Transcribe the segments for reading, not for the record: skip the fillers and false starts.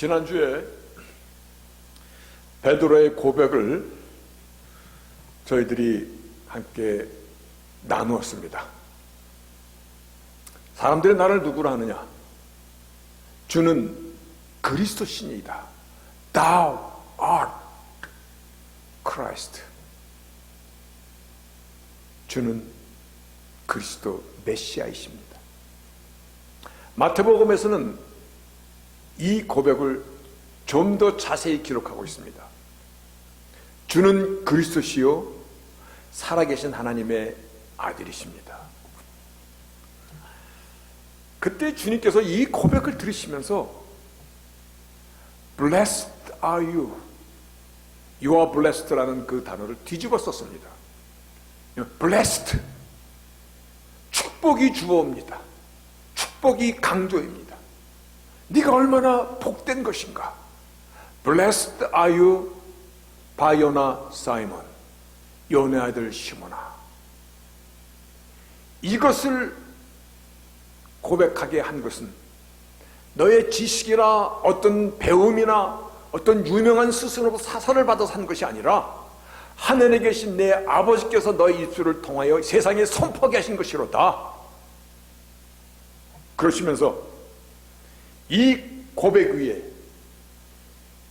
지난주에 베드로의 고백을 저희들이 함께 나누었습니다. 사람들이 나를 누구라 하느냐? 주는 그리스도 신이다. Thou art Christ. 주는 그리스도 메시아이십니다. 마태복음에서는 이 고백을 좀 더 자세히 기록하고 있습니다. 주는 그리스도시요 살아계신 하나님의 아들이십니다. 그때 주님께서 이 고백을 들으시면서 Blessed are you. You are blessed라는 그 단어를 뒤집어 썼습니다. Blessed. 축복이 주어입니다. 축복이 강조입니다. 네가 얼마나 복된 것인가. Blessed are you, 바요나 사이먼. 요네 아들 시몬아. 이것을 고백하게 한 것은 너의 지식이나 어떤 배움이나 어떤 유명한 스승으로부터 사설을 받아서 한 것이 아니라 하늘에 계신 내 아버지께서 너의 입술을 통하여 세상에 선포하게 하신 것이로다. 그러시면서 이 고백 위에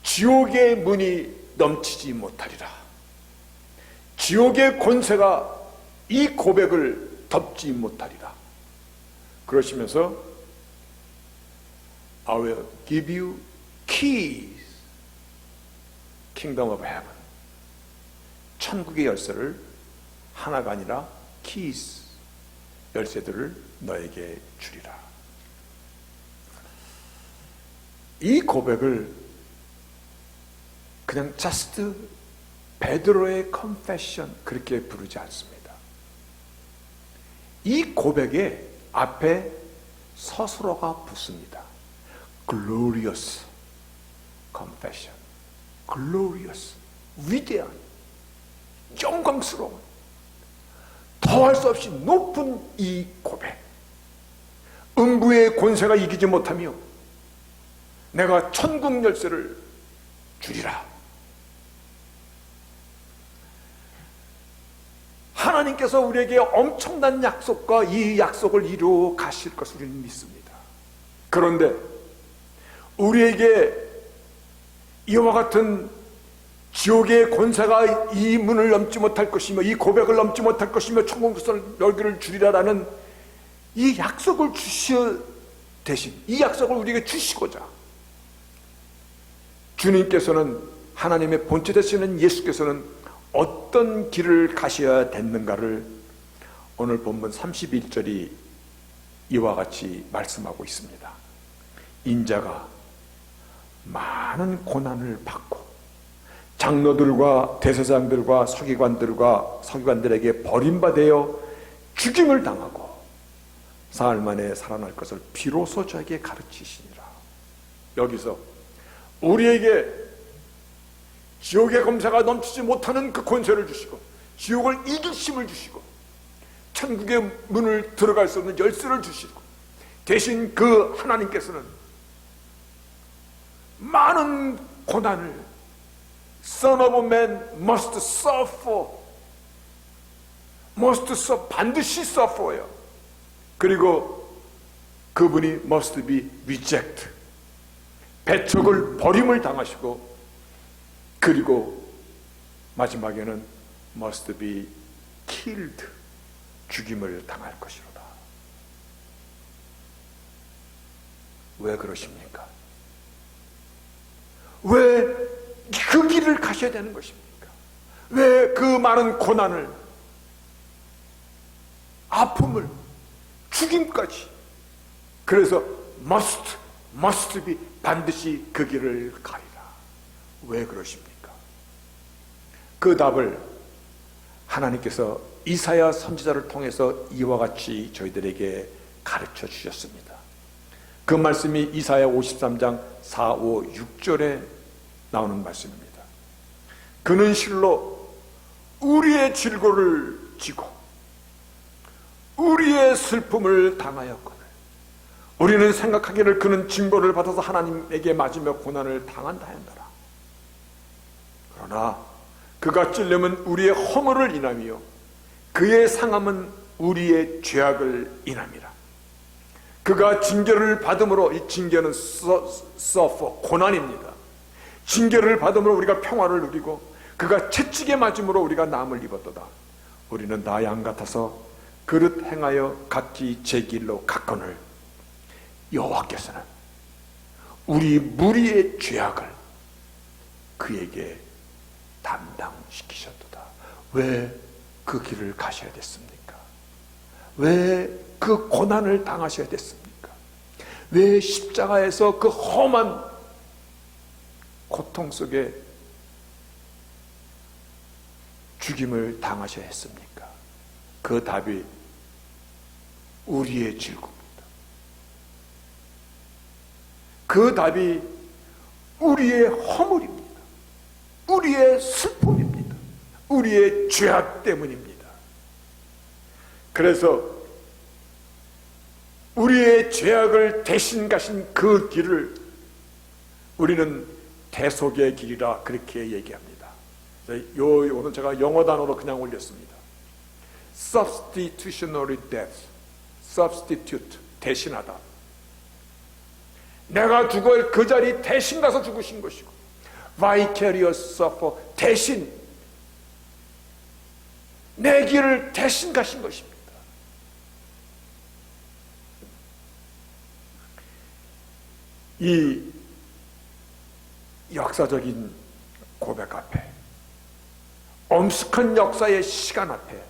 지옥의 문이 넘치지 못하리라. 지옥의 권세가 이 고백을 덮지 못하리라. 그러시면서 I will give you keys, kingdom of heaven. 천국의 열쇠를 하나가 아니라 keys, 열쇠들을 너에게 주리라. 이 고백을 그냥 just 베드로의 confession 그렇게 부르지 않습니다. 이 고백에 앞에 서술어가 붙습니다. glorious confession. glorious, 위대한, 영광스러운, 더할 수 없이 높은 이 고백. 음부의 권세가 이기지 못하며 내가 천국 열쇠를 주리라. 하나님께서 우리에게 엄청난 약속과 이 약속을 이루어 가실 것을 우리는 믿습니다. 그런데 우리에게 이와 같은 지옥의 권세가 이 문을 넘지 못할 것이며 이 고백을 넘지 못할 것이며 천국을 열기를 주리라라는 이 약속을 주시어 대신 이 약속을 우리에게 주시고자 주님께서는 하나님의 본체 되시는 예수께서는 어떤 길을 가셔야 됐는가를 오늘 본문 31절이 이와 같이 말씀하고 있습니다. 인자가 많은 고난을 받고 장로들과 대제사장들과 서기관들에게 버림받아 죽임을 당하고 사흘 만에 살아날 것을 비로소 저에게 가르치시니라. 여기서 우리에게 지옥의 검사가 넘치지 못하는 그 권세를 주시고 지옥을 이길 힘을 주시고 천국의 문을 들어갈 수 없는 열쇠를 주시고 대신 그 하나님께서는 많은 고난을 Son of Man must suffer, 반드시 suffer요. 그리고 그분이 must be reject, 배척을 버림을 당하시고 그리고 마지막에는 must be killed, 죽임을 당할 것이로다. 왜 그러십니까? 왜 그 길을 가셔야 되는 것입니까? 왜 그 많은 고난을, 아픔을, 죽임까지, 그래서 must be, 반드시 그 길을 가리라. 왜 그러십니까? 그 답을 하나님께서 이사야 선지자를 통해서 이와 같이 저희들에게 가르쳐 주셨습니다. 그 말씀이 이사야 53장 4, 5, 6절에 나오는 말씀입니다. 그는 실로 우리의 질고를 지고 우리의 슬픔을 당하였거늘 우리는 생각하기를 그는 징벌을 받아서 하나님에게 맞으며 고난을 당한다 한다라. 그러나 그가 찔림은 우리의 허물을 인하며 그의 상함은 우리의 죄악을 인함이라. 그가 징계를 받음으로, 이 징계는 suffer, 고난입니다. 징계를 받음으로 우리가 평화를 누리고 그가 채찍에 맞음으로 우리가 남을 입었도다. 우리는 나 양 같아서 그릇 행하여 각기 제 길로 갔거늘 여호와께서는 우리 무리의 죄악을 그에게 담당시키셨도다. 왜 그 길을 가셔야 됐습니까? 왜 그 고난을 당하셔야 됐습니까? 왜 십자가에서 그 험한 고통 속에 죽임을 당하셔야 했습니까? 그 답이 우리의 질고입니다. 그 답이 우리의 허물입니다. 우리의 슬픔입니다. 우리의 죄악 때문입니다. 그래서 우리의 죄악을 대신 가신 그 길을 우리는 대속의 길이라 그렇게 얘기합니다. 오늘 제가 영어 단어로 그냥 올렸습니다. Substitutionary death, substitute, 대신하다. 내가 죽을 그 자리 대신 가서 죽으신 것이고, vicarious suffer, 대신 내 길을 대신 가신 것입니다. 이 역사적인 고백 앞에, 엄숙한 역사의 시간 앞에,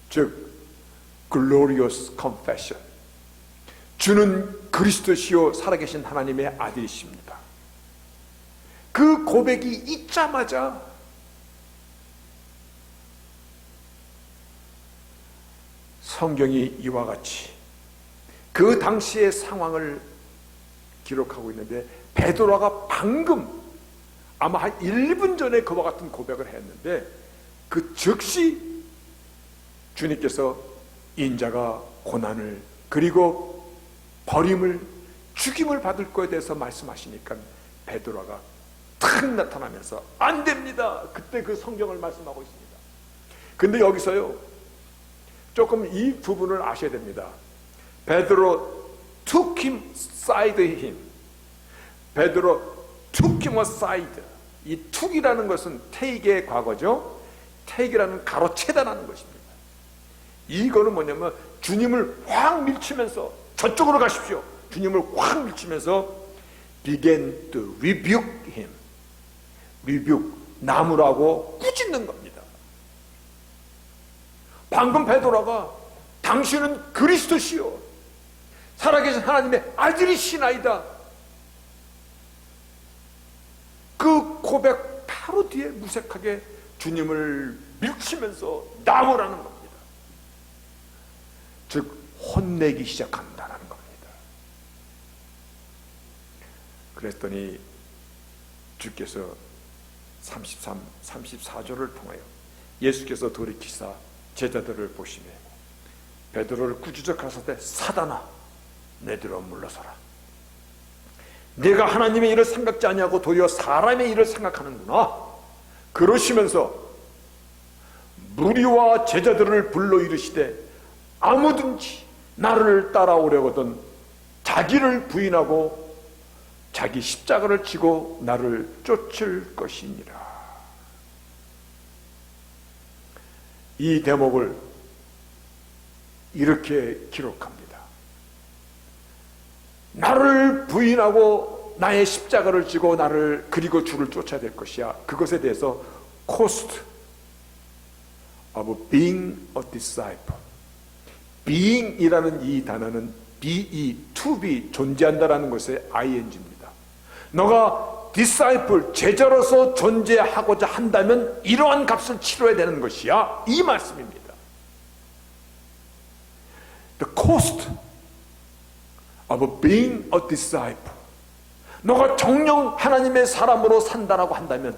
즉 glorious confession, 주는 그리스도시요 살아계신 하나님의 아들이십니다. 그 고백이 있자마자 성경이 이와 같이 그 당시의 상황을 기록하고 있는데, 베드로가 방금 아마 한 1분 전에 그와 같은 고백을 했는데, 그 즉시 주님께서 인자가 고난을, 그리고 버림을, 죽임을 받을 것에 대해서 말씀하시니까 베드로가 탁 나타나면서 안 됩니다. 그때 그 성경을 말씀하고 있습니다. 근데 여기서요, 조금 이 부분을 아셔야 됩니다. 베드로 took him side him. 베드로 took him aside. 이 took이라는 것은 take의 과거죠. take이라는 가로채다라는 것입니다. 이거는 뭐냐면 주님을 확 밀치면서 저쪽으로 가십시오. 주님을 확 밀치면서 began to rebuke him. rebuke, 나무라고 꾸짖는 겁니다. 방금 베드로가 당신은 그리스도시요 살아계신 하나님의 아들이시나이다, 그 고백 바로 뒤에 무색하게 주님을 밀치면서 나무라는 겁니다. 즉 혼내기 시작한다는 겁니다. 그랬더니 주께서 33, 34절을 통하여 예수께서 돌이키사 제자들을 보시며 베드로를 꾸짖어 가라사대, 사단아 내 뒤로 물러서라. 내가 하나님의 일을 생각지 아니하고 도리어 사람의 일을 생각하는구나. 그러시면서 무리와 제자들을 불러 이르시되, 아무든지 나를 따라오려거든 자기를 부인하고 자기 십자가를 지고 나를 쫓을 것이니라. 이 대목을 이렇게 기록합니다. 나를 부인하고 나의 십자가를 지고 나를, 그리고 주를 쫓아야 될 것이야. 그것에 대해서 cost of being a disciple, being이라는 이 단어는 be, to be, 존재한다라는 것의 ing입니다. 너가 disciple, 제자로서 존재하고자 한다면 이러한 값을 치러야 되는 것이야, 이 말씀입니다. The cost of being a disciple, 너가 정녕 하나님의 사람으로 산다라고 한다면,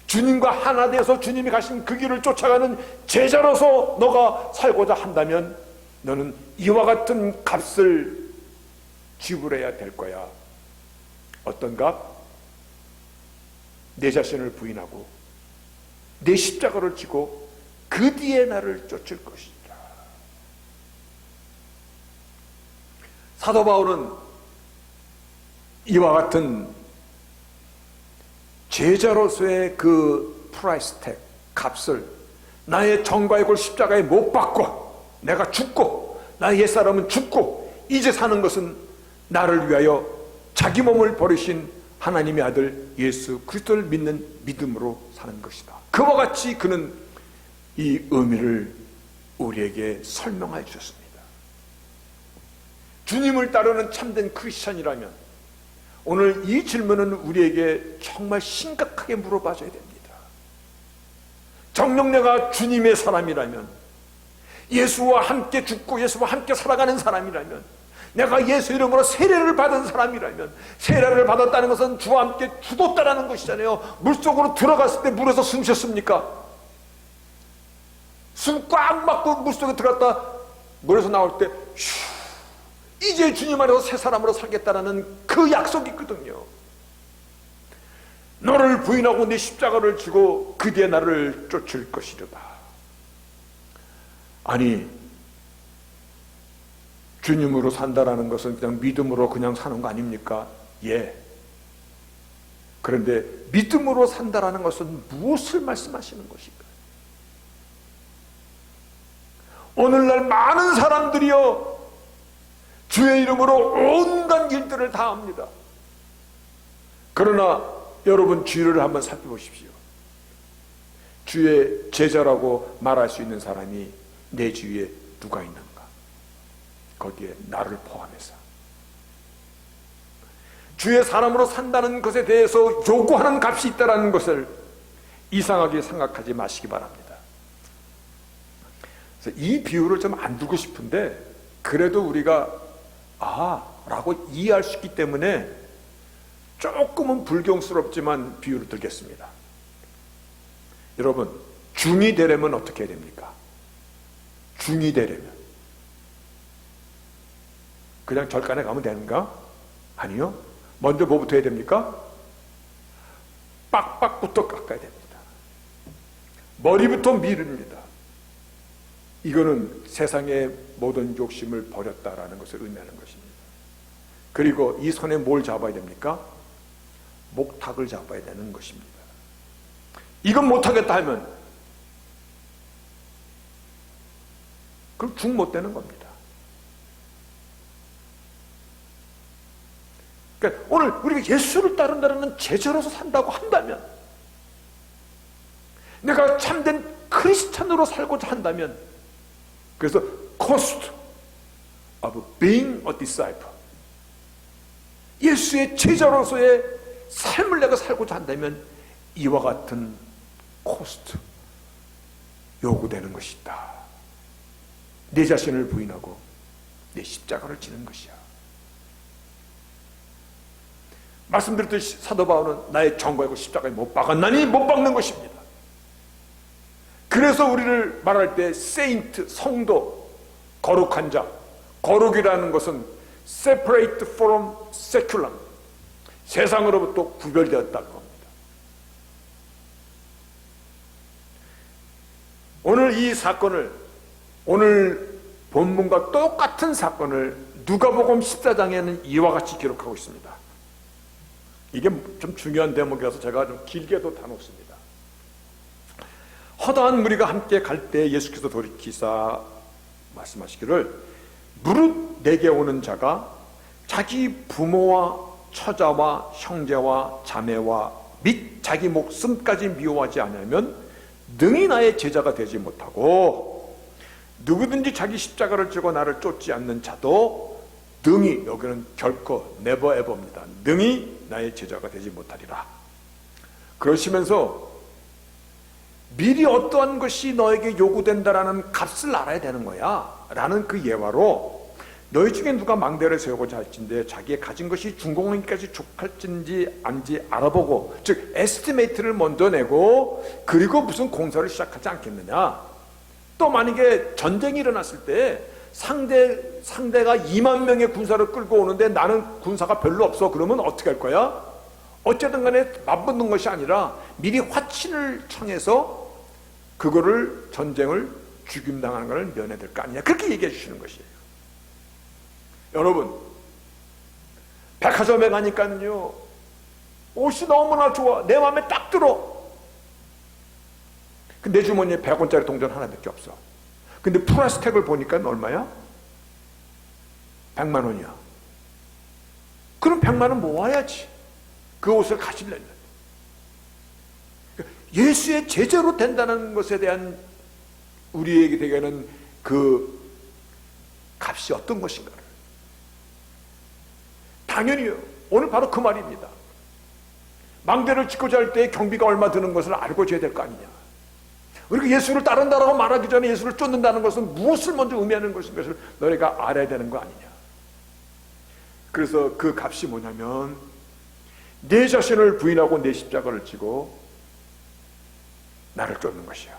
주님과 하나 되어서 주님이 가신 그 길을 쫓아가는 제자로서 너가 살고자 한다면, 너는 이와 같은 값을 지불해야 될 거야. 어떤 값? 내 자신을 부인하고 내 십자가를 지고 그 뒤에 나를 쫓을 것이다. 사도 바울은 이와 같은 제자로서의 그 프라이스 택, 값을 나의 정과의 골 십자가에 못 박고 내가 죽고 나의 옛사람은 죽고 이제 사는 것은 나를 위하여 자기 몸을 버리신 하나님의 아들 예수 그리스도를 믿는 믿음으로 사는 것이다. 그와 같이 그는 이 의미를 우리에게 설명해 주셨습니다. 주님을 따르는 참된 크리스천이라면 오늘 이 질문은 우리에게 정말 심각하게 물어봐줘야 됩니다. 정녕 내가 주님의 사람이라면, 예수와 함께 죽고 예수와 함께 살아가는 사람이라면, 내가 예수 이름으로 세례를 받은 사람이라면, 세례를 받았다는 것은 주와 함께 죽었다라는 것이잖아요. 물속으로 들어갔을 때 물에서 숨 쉬었습니까? 숨 꽉 막고 물속에 들어갔다 물에서 나올 때 휴, 이제 주님 안에서 새 사람으로 살겠다라는 그 약속이 있거든요. 너를 부인하고 내 십자가를 지고 그 뒤에 나를 쫓을 것이로다. 아니, 주님으로 산다라는 것은 그냥 믿음으로 그냥 사는 거 아닙니까? 예. 그런데 믿음으로 산다라는 것은 무엇을 말씀하시는 것일까? 오늘날 많은 사람들이요, 주의 이름으로 온갖 일들을 다 합니다. 그러나 여러분 주위를 한번 살펴보십시오. 주의 제자라고 말할 수 있는 사람이 내 주위에 누가 있는가? 거기에 나를 포함해서. 주의 사람으로 산다는 것에 대해서 요구하는 값이 있다는 것을 이상하게 생각하지 마시기 바랍니다. 그래서 이 비유를 좀 안 두고 싶은데 그래도 우리가 라고 이해할 수 있기 때문에 조금은 불경스럽지만 비유를 들겠습니다. 여러분, 중이 되려면 어떻게 해야 됩니까? 중이 되려면 그냥 절간에 가면 되는가? 아니요. 먼저 뭐부터 해야 됩니까? 빡빡부터 깎아야 됩니다. 머리부터 미릅니다. 이거는 세상의 모든 욕심을 버렸다라는 것을 의미하는 것입니다. 그리고 이 손에 뭘 잡아야 됩니까? 목탁을 잡아야 되는 것입니다. 이건 못하겠다 하면 그럼 죽 못 되는 겁니다. 그러니까 오늘 우리가 예수를 따른다는 제자로서 산다고 한다면, 내가 참된 크리스찬으로 살고자 한다면, 그래서 cost of being a disciple, 예수의 제자로서의 삶을 내가 살고자 한다면 이와 같은 코스트, 요구되는 것이다. 내 자신을 부인하고 내 십자가를 지는 것이야. 말씀드렸듯이 사도 바울은 나의 정과이고 십자가에 못 박았나니 못 박는 것입니다. 그래서 우리를 말할 때 세인트, 성도, 거룩한 자, 거룩이라는 것은 separate from secular, 세상으로부터 구별되었다는 겁니다. 오늘 이 사건을, 오늘 본문과 똑같은 사건을 누가복음 14장에는 이와 같이 기록하고 있습니다. 이게 좀 중요한 대목이라서 제가 좀 길게도 다놓습니다. 허다한 무리가 함께 갈 때 예수께서 돌이키사 말씀하시기를, 무릇 내게 오는 자가 자기 부모와 처자와 형제와 자매와 및 자기 목숨까지 미워하지 않으면 능히 나의 제자가 되지 못하고, 누구든지 자기 십자가를 지고 나를 쫓지 않는 자도 능히, 여기는 결코 never ever입니다, 능히 나의 제자가 되지 못하리라. 그러시면서 미리 어떠한 것이 너에게 요구된다라는 값을 알아야 되는 거야 라는 그 예화로, 너희 중에 누가 망대를 세우고자 할진대 자기의 가진 것이 중공인까지 족할진지 안지 알아보고, 즉 에스티메이트를 먼저 내고 그리고 무슨 공사를 시작하지 않겠느냐. 또 만약에 전쟁이 일어났을 때 상대가 2만 명의 군사를 끌고 오는데 나는 군사가 별로 없어. 그러면 어떻게 할 거야? 어쨌든 간에 맞붙는 것이 아니라 미리 화친을 청해서 그거를 전쟁을 죽임당하는 것을 면해야 될 거 아니냐. 그렇게 얘기해 주시는 것이에요. 여러분, 백화점에 가니까요, 옷이 너무나 좋아. 내 마음에 딱 들어. 내 주머니에 100원짜리 동전 하나밖에 없어. 근데 프라이스택을 보니까 얼마야? 100만 원이야. 그럼 100만 원 모아야지. 그 옷을 가지려면. 예수의 제자로 된다는 것에 대한 우리에게 되게는 그 값이 어떤 것인가를. 당연히요. 오늘 바로 그 말입니다. 망대를 짓고자 할 때 경비가 얼마 드는 것을 알고 줘야 될 거 아니냐. 그리고 예수를 따른다라고 말하기 전에 예수를 쫓는다는 것은 무엇을 먼저 의미하는 것인 것을 너희가 알아야 되는 거 아니냐. 그래서 그 값이 뭐냐면 내 자신을 부인하고 내 십자가를 지고 나를 쫓는 것이야.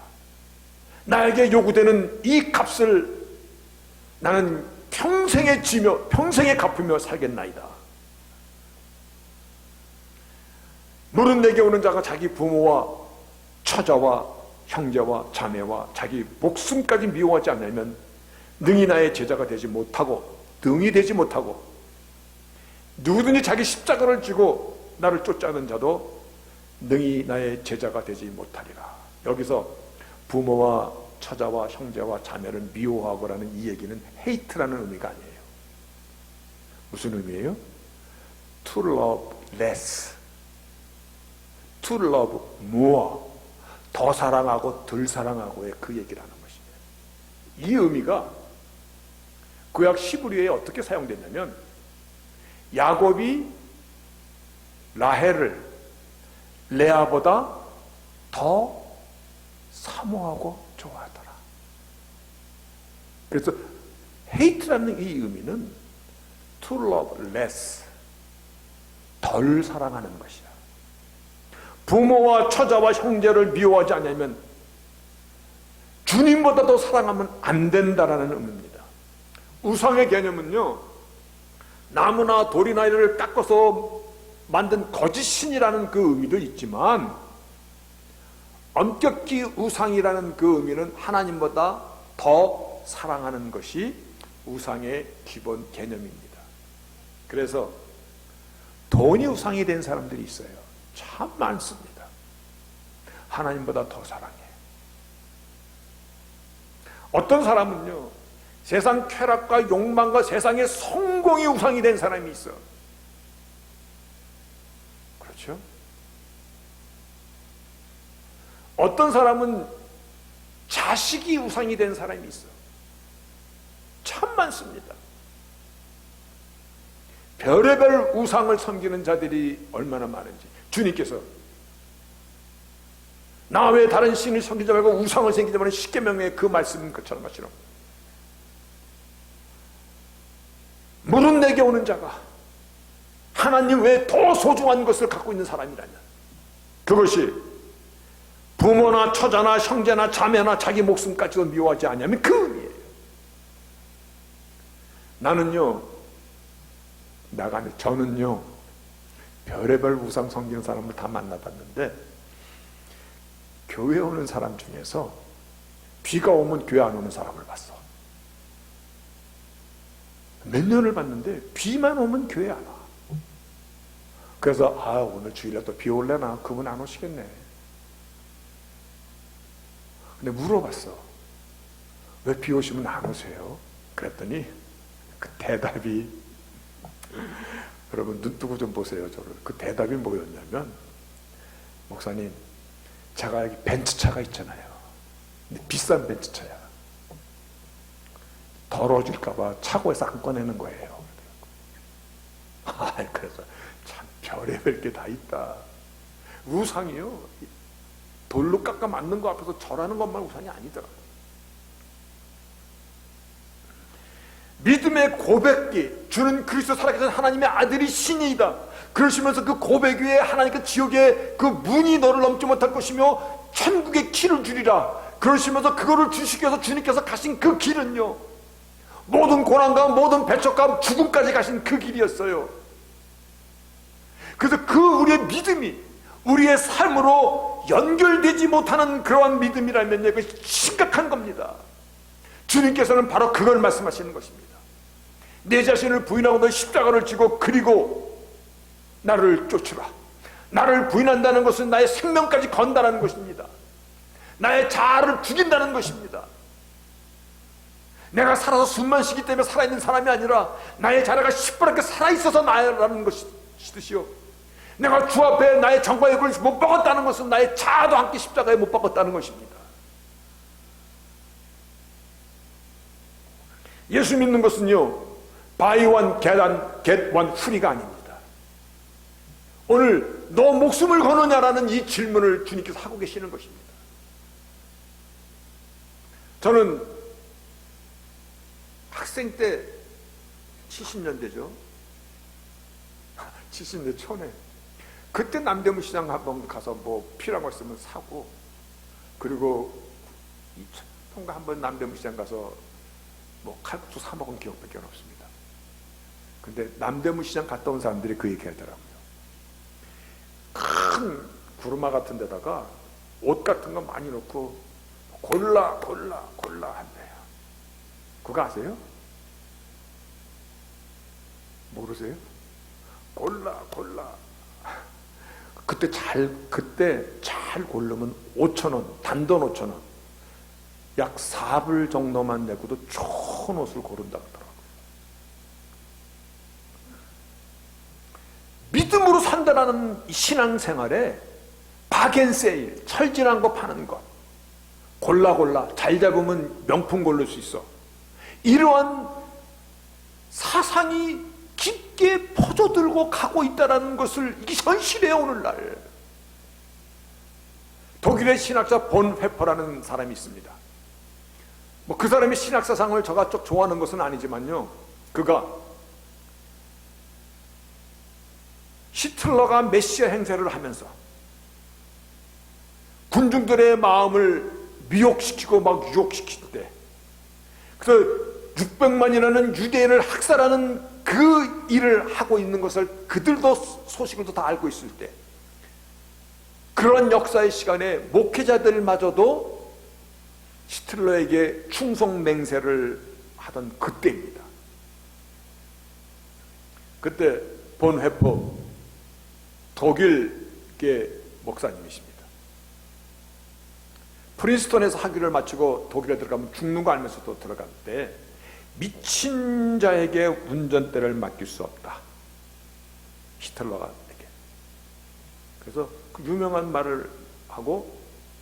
나에게 요구되는 이 값을 나는 평생에 지며 평생에 갚으며 살겠나이다. 물은 내게 오는 자가 자기 부모와 처자와 형제와 자매와 자기 목숨까지 미워하지 않으면 능히 나의 제자가 되지 못하고 능히 되지 못하고 누구든지 자기 십자가를 지고 나를 쫓아오는 자도 능히 나의 제자가 되지 못하리라. 여기서 부모와 처자와 형제와 자매를 미워하고라는 이 얘기는 hate라는 의미가 아니에요. 무슨 의미예요? To love less, to love more. 더 사랑하고 덜 사랑하고의 그 얘기를 하는 것입니다. 이 의미가 구약 히브리어에 어떻게 사용됐냐면 야곱이 라헬을 레아보다 더 사모하고 좋아하더라. 그래서 hate라는 이 의미는 to love less, 덜 사랑하는 것이야. 부모와 처자와 형제를 미워하지 않으면 주님보다 더 사랑하면 안 된다라는 의미입니다. 우상의 개념은요, 나무나 돌이나 이를 깎아서 만든 거짓 신이라는 그 의미도 있지만 엄격히 우상이라는 그 의미는 하나님보다 더 사랑하는 것이 우상의 기본 개념입니다. 그래서 돈이 우상이 된 사람들이 있어요. 참 많습니다. 하나님보다 더 사랑해. 어떤 사람은요, 세상 쾌락과 욕망과 세상의 성공이 우상이 된 사람이 있어. 그렇죠? 어떤 사람은 자식이 우상이 된 사람이 있어. 참 많습니다. 별의별 우상을 섬기는 자들이 얼마나 많은지. 주님께서 나 외에 다른 신을 섬기지 말고 우상을 섬기지 말고 십계명의 그 말씀 것처럼 물은 내게 오는 자가 하나님 외에 더 소중한 것을 갖고 있는 사람이라면 그것이 부모나 처자나 형제나 자매나 자기 목숨까지도 미워하지 않으면 그 의미예요. 저는요 별의별 우상 섬기는 사람을 다 만나봤는데 교회 오는 사람 중에서 비가 오면 교회 안 오는 사람을 봤어. 몇 년을 봤는데 비만 오면 교회 안 와. 그래서 오늘 주일에 또 비 올래나? 그분 안 오시겠네. 근데 물어봤어. 왜 비 오시면 안 오세요? 그랬더니 그 대답이 여러분 눈 뜨고 좀 보세요. 저를. 그 대답이 뭐였냐면 목사님 제가 여기 벤츠차가 있잖아요. 근데 비싼 벤츠차야. 더러워질까봐 차고에서 안 꺼내는 거예요. 그래서 참 별의별 게 다 있다. 우상이요. 돌로 깎아 맞는 거 앞에서 절하는 것만 우상이 아니더라. 믿음의 고백이 주는 그리스도 살아계신 하나님의 아들이 신이다. 그러시면서 그 고백 위에 하나님께 지옥의 그 문이 너를 넘지 못할 것이며 천국의 길을 주리라. 그러시면서 그거를 주시기 위해서 주님께서 가신 그 길은요 모든 고난과 모든 배척과 죽음까지 가신 그 길이었어요. 그래서 그 우리의 믿음이 우리의 삶으로 연결되지 못하는 그러한 믿음이라면요, 그것이 심각한 겁니다. 주님께서는 바로 그걸 말씀하시는 것입니다. 내 자신을 부인하고 너 십자가를 지고 그리고 나를 쫓으라. 나를 부인한다는 것은 나의 생명까지 건다는 것입니다. 나의 자아를 죽인다는 것입니다. 내가 살아서 숨만 쉬기 때문에 살아있는 사람이 아니라 나의 자아가 시퍼렇게 살아있어서 나라는 것이듯이요, 내가 주 앞에 나의 정과의 욕을 못 박았다는 것은 나의 자아도 함께 십자가에 못 박았다는 것입니다. 예수 믿는 것은요, buy one get one free가 아닙니다. 오늘 너 목숨을 거느냐라는 이 질문을 주님께서 하고 계시는 것입니다. 저는 학생 때 70년대죠. 70년대 초네. 그때 남대문 시장 한번 가서 뭐 필요한 거 있으면 사고, 그리고 통과 한번 남대문 시장 가서 뭐 칼국수 사 먹은 기억밖에 없습니다. 근데 남대문 시장 갔다 온 사람들이 그 얘기 하더라고요. 큰 구루마 같은 데다가 옷 같은 거 많이 넣고 골라 한대요. 그거 아세요? 모르세요? 골라. 그때 잘 고르면 5,000원, 단돈 5,000원. 약 4불 정도만 내고도 좋은 옷을 고른다고 하더라고요. 믿음으로 산다라는 신앙생활에 바겐세일, 철진한 거 파는 것, 골라 잘 잡으면 명품 고를 수 있어, 이러한 사상이 깊게 퍼져들고 가고 있다는 것을, 이게 현실이에요. 오늘날 독일의 신학자 본 회퍼라는 사람이 있습니다. 뭐 그 사람의 신학사상을 제가 쭉 좋아하는 것은 아니지만요, 그가 히틀러가 메시아 행세를 하면서 군중들의 마음을 미혹시키고 막 유혹시킬 때, 그래서 600만이라는 유대인을 학살하는 그 일을 하고 있는 것을 그들도 소식을 다 알고 있을 때, 그런 역사의 시간에 목회자들마저도 히틀러에게 충성 맹세를 하던 그때입니다. 그때 본 회퍼 독일계 목사님이십니다. 프린스턴에서 학위를 마치고 독일에 들어가면 죽는 거 알면서도 들어갈 때, 미친 자에게 운전대를 맡길 수 없다, 히틀러가 에게. 그래서 그 유명한 말을 하고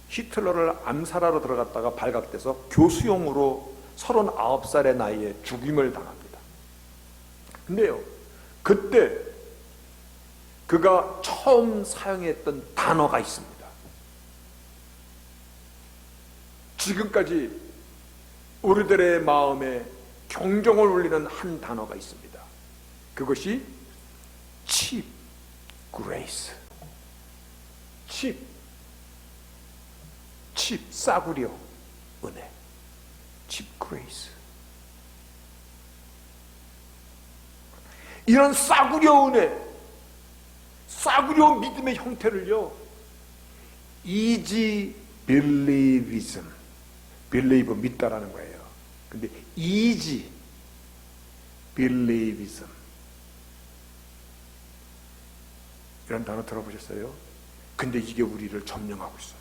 히틀러를 암살하러 들어갔다가 발각돼서 교수용으로 39살의 나이에 죽임을 당합니다. 근데요, 그때 그가 처음 사용했던 단어가 있습니다. 지금까지 우리들의 마음에 경종을 울리는 한 단어가 있습니다. 그것이 cheap grace. cheap, 싸구려 은혜. cheap grace. 이런 싸구려 은혜, 싸구려 믿음의 형태를요, easy believism, believe 믿다라는 거예요. 근데 easy believism, 이런 단어 들어보셨어요? 근데 이게 우리를 점령하고 있어요.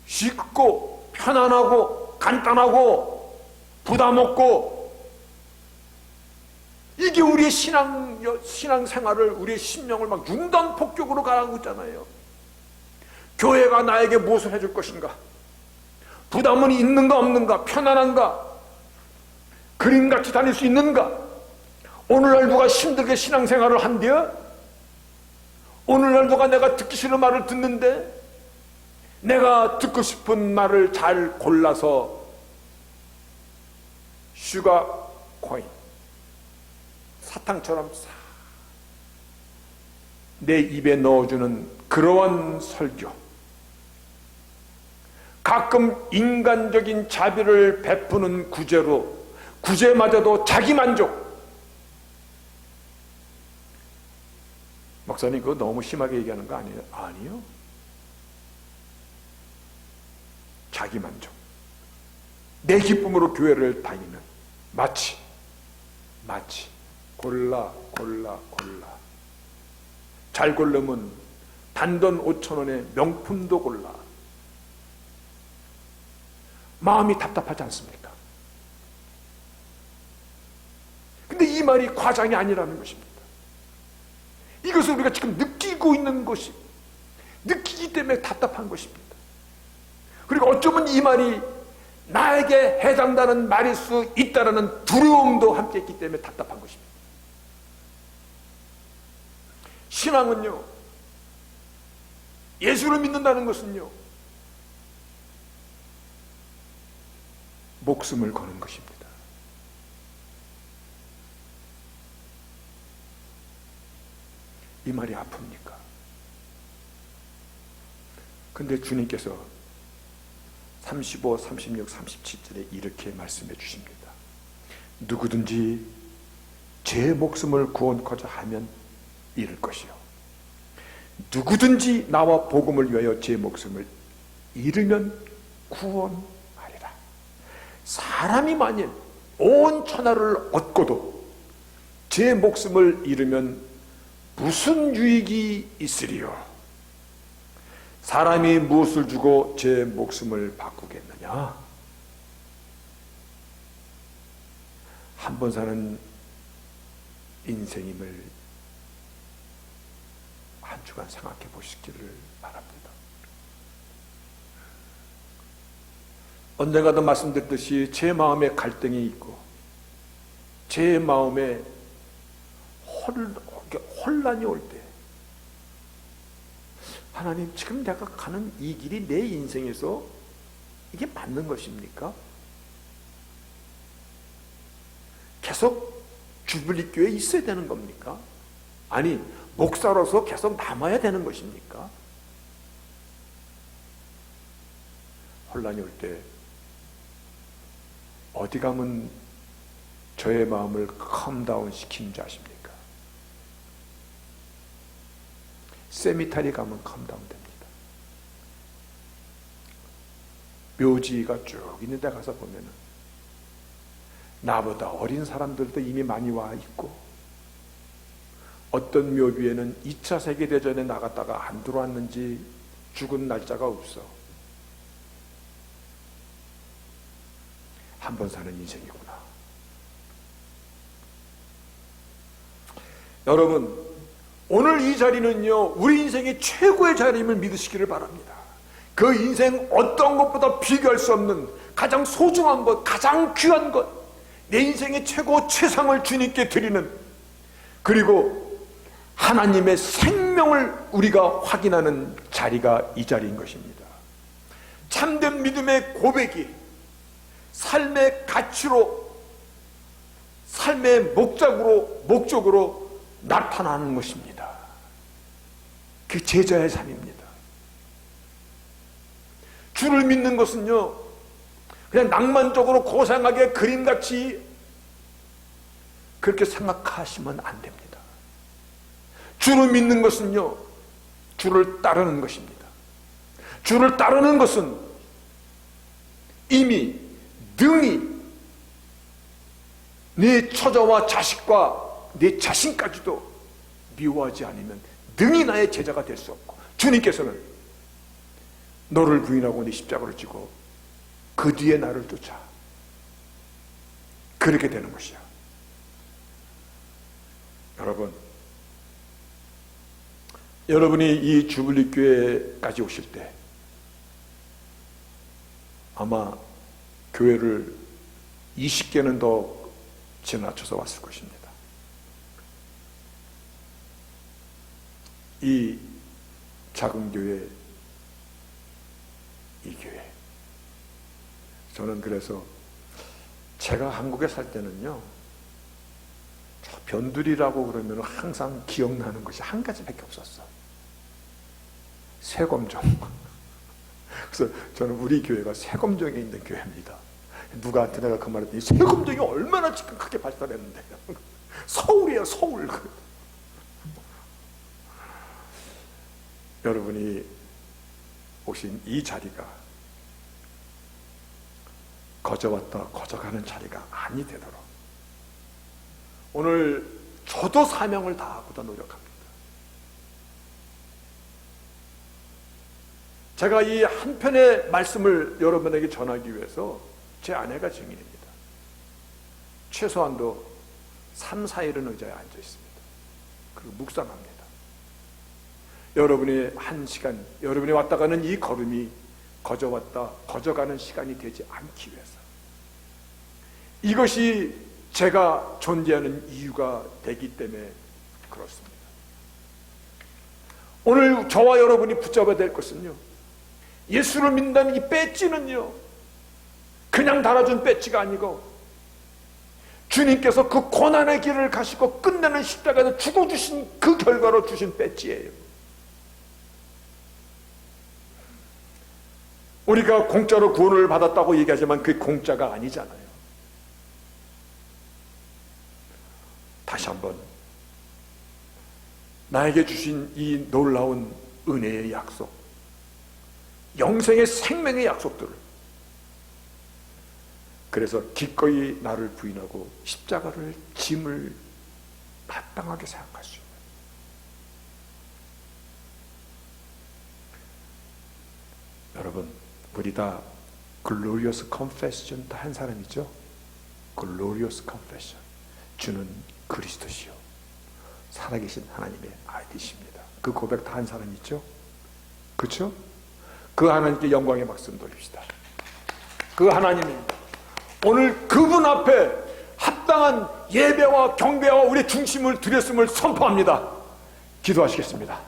쉽고 편안하고 간단하고 부담 없고, 이게 우리의 신앙생활을, 우리의 신령을 막 융단폭격으로 가고 있잖아요. 교회가 나에게 무엇을 해줄 것인가? 부담은 있는가 없는가? 편안한가? 그림같이 다닐 수 있는가? 오늘날 누가 힘들게 신앙생활을 한대요? 오늘날 누가 내가 듣기 싫은 말을 듣는데, 내가 듣고 싶은 말을 잘 골라서 슈가 코인, 사탕처럼 내 입에 넣어주는 그러한 설교, 가끔 인간적인 자비를 베푸는 구제로, 구제마저도 자기만족. 목사님 그거 너무 심하게 얘기하는 거 아니에요? 아니요. 자기만족. 내 기쁨으로 교회를 다니는, 마치 골라 잘 고르면 단돈 5,000원에 명품도 골라. 마음이 답답하지 않습니까? 근데 이 말이 과장이 아니라는 것입니다. 이것을 우리가 지금 느끼고 있는 것이, 느끼기 때문에 답답한 것입니다. 그리고 어쩌면 이 말이 나에게 해당되는 말일 수 있다는 두려움도 함께 있기 때문에 답답한 것입니다. 신앙은요, 예수를 믿는다는 것은요, 목숨을 거는 것입니다. 이 말이 아픕니까? 근데 주님께서 35, 36, 37절에 이렇게 말씀해 주십니다. 누구든지 제 목숨을 구원코자 하면 잃을 것이요, 누구든지 나와 복음을 위하여 제 목숨을 잃으면 구원하리라. 사람이 만일 온 천하를 얻고도 제 목숨을 잃으면 무슨 유익이 있으리요? 사람이 무엇을 주고 제 목숨을 바꾸겠느냐? 한 번 사는 인생임을 한 주간 생각해 보시기를 바랍니다. 언젠가도 말씀드렸듯이 제 마음에 갈등이 있고 제 마음에 혼란이 올 때, 하나님, 지금 내가 가는 이 길이 내 인생에서 이게 맞는 것입니까? 계속 주블리 교회에 있어야 되는 겁니까? 아니, 목사로서 계속 남아야 되는 것입니까? 혼란이 올 때 어디 가면 저의 마음을 컴다운 시키는 줄 아십니까? 세미타리 가면 컴다운 됩니다. 묘지가 쭉 있는 데 가서 보면은 나보다 어린 사람들도 이미 많이 와 있고, 어떤 묘비에는 2차 세계대전에 나갔다가 안 들어왔는지 죽은 날짜가 없어. 한 번 사는 인생이구나. 여러분, 오늘 이 자리는요, 우리 인생의 최고의 자리임을 믿으시기를 바랍니다. 그 인생 어떤 것보다 비교할 수 없는 가장 소중한 것, 가장 귀한 것, 내 인생의 최고 최상을 주님께 드리는, 그리고 하나님의 생명을 우리가 확인하는 자리가 이 자리인 것입니다. 참된 믿음의 고백이 삶의 가치로, 삶의 목적으로 나타나는 것입니다. 그 제자의 삶입니다. 주를 믿는 것은요, 그냥 낭만적으로 고상하게 그림같이 그렇게 생각하시면 안 됩니다. 주를 믿는 것은요, 주를 따르는 것입니다. 주를 따르는 것은 이미 능히 네 처자와 자식과 내 자신까지도 미워하지 않으면 능히 나의 제자가 될 수 없고, 주님께서는 너를 부인하고 네 십자가를 지고 그 뒤에 나를 쫓아, 그렇게 되는 것이야. 여러분, 여러분이 이 주블리 교회까지 오실 때 아마 교회를 20개는 더 지나쳐서 왔을 것입니다. 이 작은 교회, 이 교회. 저는 그래서 제가 한국에 살 때는요, 저 변두리라고 그러면 항상 기억나는 것이 한 가지밖에 없었어. 세검정. 그래서 저는 우리 교회가 세검정에 있는 교회입니다. 누구한테 내가 그 말했더니 세검정이 얼마나 지금 크게 발달했는데 서울이에요, 서울. 여러분이 오신 이 자리가 거저왔다 거저가는 자리가 아니 되도록 오늘 저도 사명을 다하고자 노력합니다. 제가 이 한 편의 말씀을 여러분에게 전하기 위해서 제 아내가 증인입니다. 최소한도 3, 4일은 의자에 앉아 있습니다. 그리고 묵상합니다. 여러분의 한 시간, 여러분이 왔다 가는 이 걸음이 거저왔다 거저가는 시간이 되지 않기 위해서, 이것이 제가 존재하는 이유가 되기 때문에 그렇습니다. 오늘 저와 여러분이 붙잡아야 될 것은요, 예수를 믿는다는 이 배지는요 그냥 달아준 배지가 아니고 주님께서 그 고난의 길을 가시고 끝내는 십자가에서 죽어주신 그 결과로 주신 배지예요. 우리가 공짜로 구원을 받았다고 얘기하지만 그게 공짜가 아니잖아요. 다시 한번 나에게 주신 이 놀라운 은혜의 약속, 영생의 생명의 약속들을, 그래서 기꺼이 나를 부인하고 십자가를 짐을 마땅하게 생각할 수 있는, 여러분 우리 다 글로리어스 컨페션 다 한 사람이죠. 글로리어스 컨페션, 주는 그리스도시요 살아계신 하나님의 아들이십니다. 그 고백 다 한 사람 있죠? 그렇죠? 그 하나님께 영광의 박수 돌립시다. 그 하나님입니다. 오늘 그분 앞에 합당한 예배와 경배와 우리의 중심을 드렸음을 선포합니다. 기도하시겠습니다.